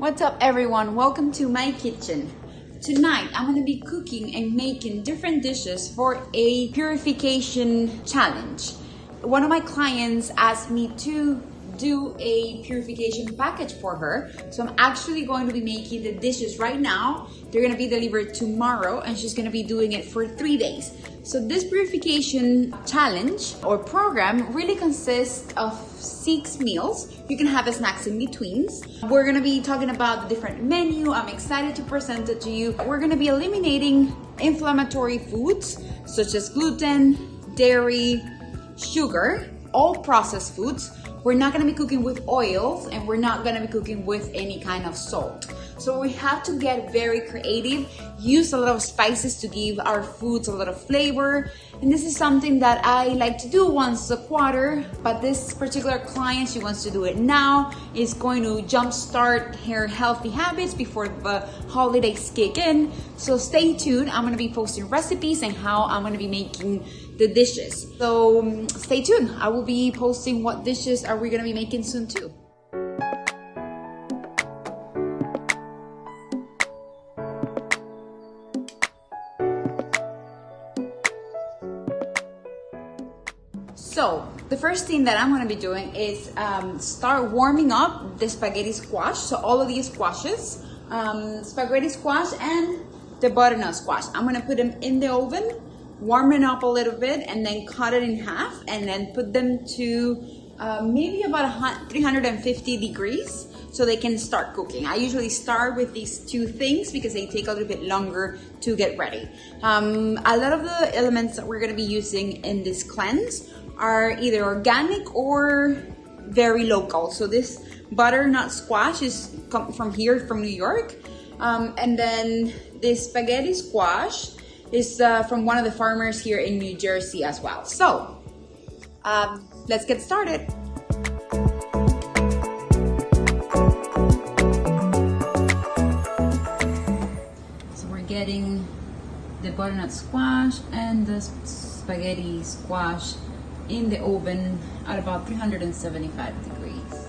What's up everyone? Welcome to my kitchen. Tonight I'm going to be cooking and making different dishes for a purification challenge. One of my clients asked me to do a purification package for her, so I'm actually going to be making the dishes right now. They're going to be delivered tomorrow and she's going to be doing it for 3 days. So this purification challenge or program really consists of 6 meals. You can have snacks in betweens. We're going to be talking about the different menu. I'm excited to present it to you. We're going to be eliminating inflammatory foods such as gluten, dairy, sugar, all processed foods. We're not going to be cooking with oils and we're not going to be cooking with any kind of salt. So we have to get very creative, use a lot of spices to give our foods a lot of flavor. And this is something that I like to do once a quarter, but this particular client, she wants to do it now, is going to jumpstart her healthy habits before the holidays kick in. So stay tuned. I'm going to be posting recipes and how I'm going to be making the dishes. So stay tuned. I will be posting what dishes are we going to be making soon too. So the first thing that I'm going to be doing is start warming up the spaghetti squash. So all of these squashes, spaghetti squash and the butternut squash, I'm going to put them in the oven, warm it up a little bit, and then cut it in half and then put them to maybe about 350 degrees so they can start cooking. I usually start with these 2 things because they take a little bit longer to get ready. A lot of the elements that we're going to be using in this cleanse are either organic or very local. So this butternut squash is from here, from New York. And then this spaghetti squash is from one of the farmers here in New Jersey as well. So let's get started. So we're getting the butternut squash and the spaghetti squash in the oven at about 375 degrees.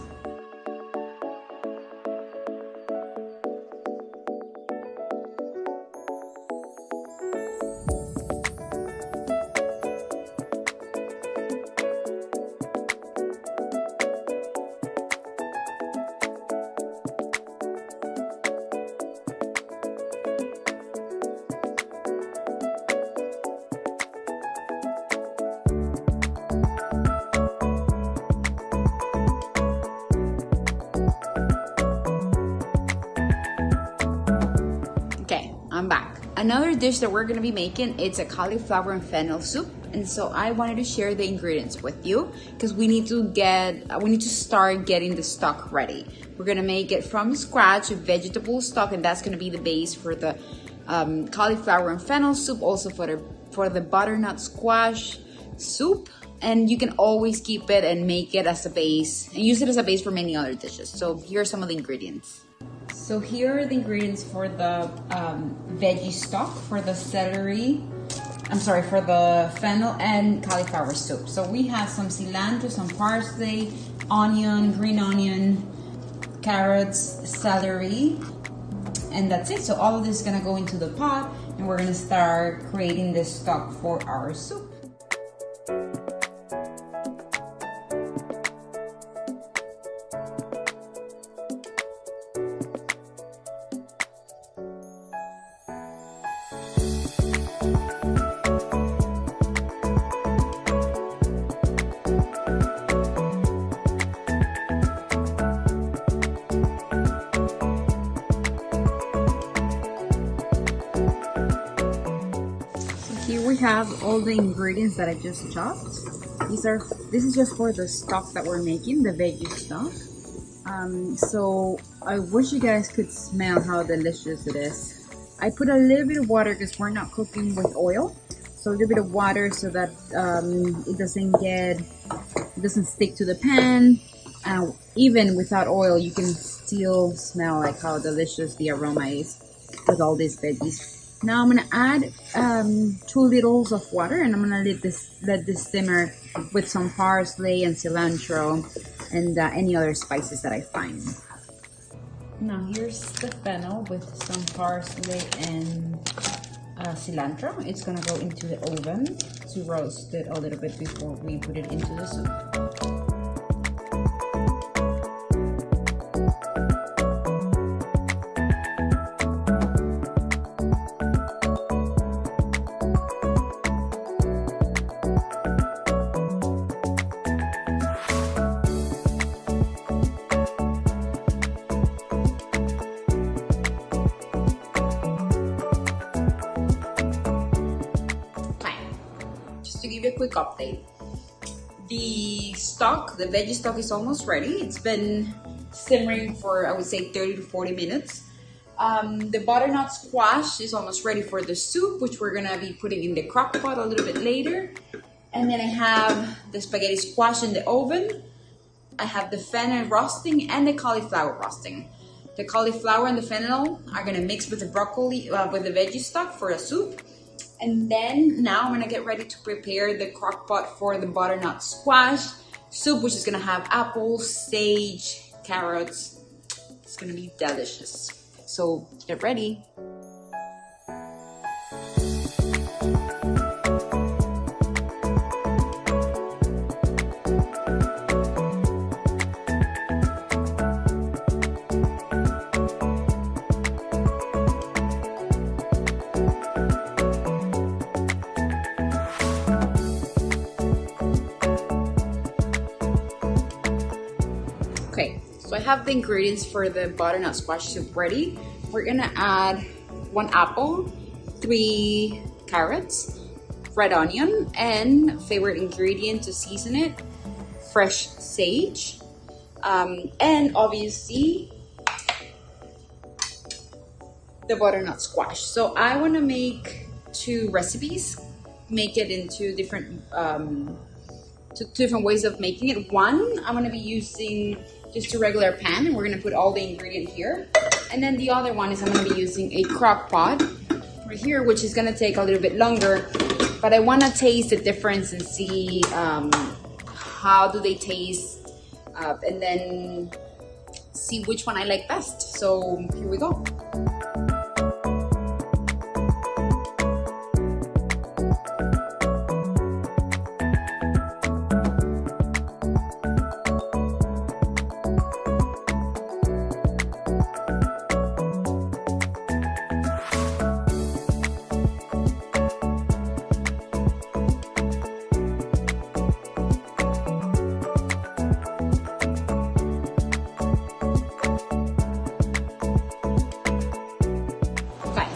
I'm back. Another dish that we're going to be making, it's a cauliflower and fennel soup. And so I wanted to share the ingredients with you because we need to start getting the stock ready. We're going to make it from scratch, a vegetable stock, and that's going to be the base for the cauliflower and fennel soup, also for the butternut squash soup. And you can always keep it and make it as a base and use it as a base for many other dishes. So here are some of the ingredients. So here are the ingredients for the veggie stock, for the for the fennel and cauliflower soup. So we have some cilantro, some parsley, onion, green onion, carrots, celery, and that's it. So all of this is gonna go into the pot and we're gonna start creating the stock for our soup. Here we have all the ingredients that I just chopped. This is just for the stock that we're making, the veggie stock. So I wish you guys could smell how delicious it is. I put a little bit of water because we're not cooking with oil. So a little bit of water so that it doesn't stick to the pan. Even without oil, you can still smell like how delicious the aroma is with all these veggies. Now I'm gonna add 2 litres of water and I'm gonna let this simmer with some parsley and cilantro and any other spices that I find. Now here's the fennel with some parsley and cilantro. It's gonna go into the oven to roast it a little bit before we put it into the soup. To give you a quick update, the stock, the veggie stock, is almost ready. It's been simmering for, I would say, 30 to 40 minutes. The butternut squash is almost ready for the soup, which we're gonna be putting in the crock pot a little bit later. And then I have the spaghetti squash in the oven. I have the fennel roasting and the cauliflower roasting. The cauliflower and the fennel are gonna mix with the broccoli, with the veggie stock for a soup. And then now I'm gonna get ready to prepare the crock pot for the butternut squash soup, which is gonna have apples, sage, carrots. It's gonna be delicious. So get ready. Okay, so I have the ingredients for the butternut squash soup ready. We're gonna add 1 apple, 3 carrots, red onion, and favorite ingredient to season it, fresh sage, and obviously the butternut squash. So I wanna make 2 recipes, make it into different different ways of making it. One, I'm gonna be using just a regular pan, and we're gonna put all the ingredients here. And then the other one is I'm gonna be using a crock pot right here, which is gonna take a little bit longer, but I wanna taste the difference and see how do they taste, and then see which one I like best. So here we go.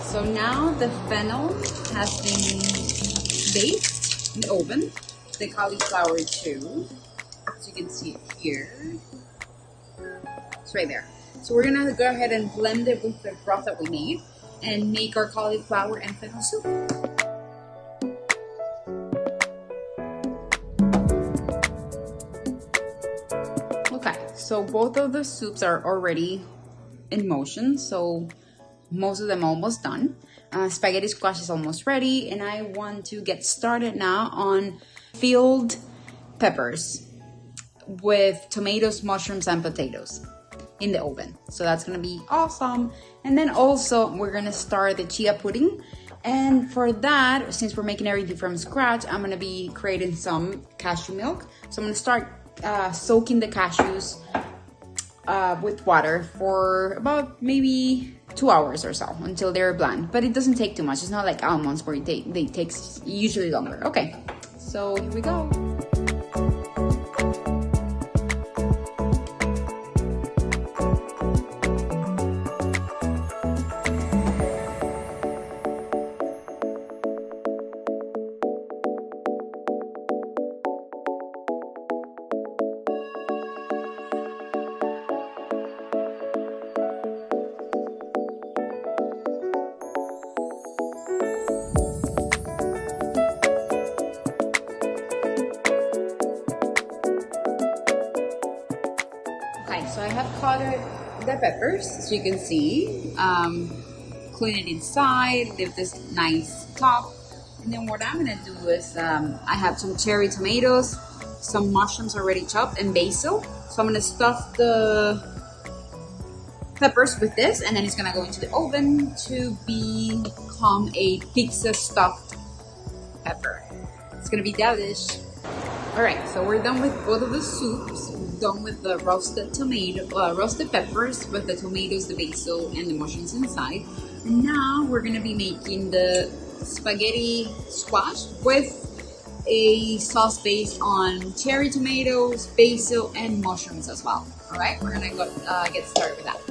So now the fennel has been baked in the oven, the cauliflower too, as you can see it here. It's right there. So we're gonna go ahead and blend it with the broth that we need and make our cauliflower and fennel soup. Okay, so both of the soups are already in motion, so most of them almost done. Spaghetti squash is almost ready, and I want to get started now on filled peppers with tomatoes, mushrooms, and potatoes in the oven. So that's gonna be awesome. And then also we're gonna start the chia pudding. And for that, since we're making everything from scratch, I'm gonna be creating some cashew milk. So I'm gonna start soaking the cashews with water for about maybe 2 hours or so until they're bland, but it doesn't take too much. It's not like almonds where they take usually longer. Okay, so here we go. So I have cut the peppers, so you can see, clean it inside, leave this nice top, and then what I'm gonna do is I have some cherry tomatoes, some mushrooms already chopped, and basil. So I'm gonna stuff the peppers with this, and then it's gonna go into the oven to become a pizza stuffed pepper. It's gonna be delish. All right, so we're done with both of the soups. We're done with the roasted peppers with the tomatoes, the basil, and the mushrooms inside. And now we're gonna be making the spaghetti squash with a sauce based on cherry tomatoes, basil, and mushrooms as well. All right, we're gonna go, get started with that.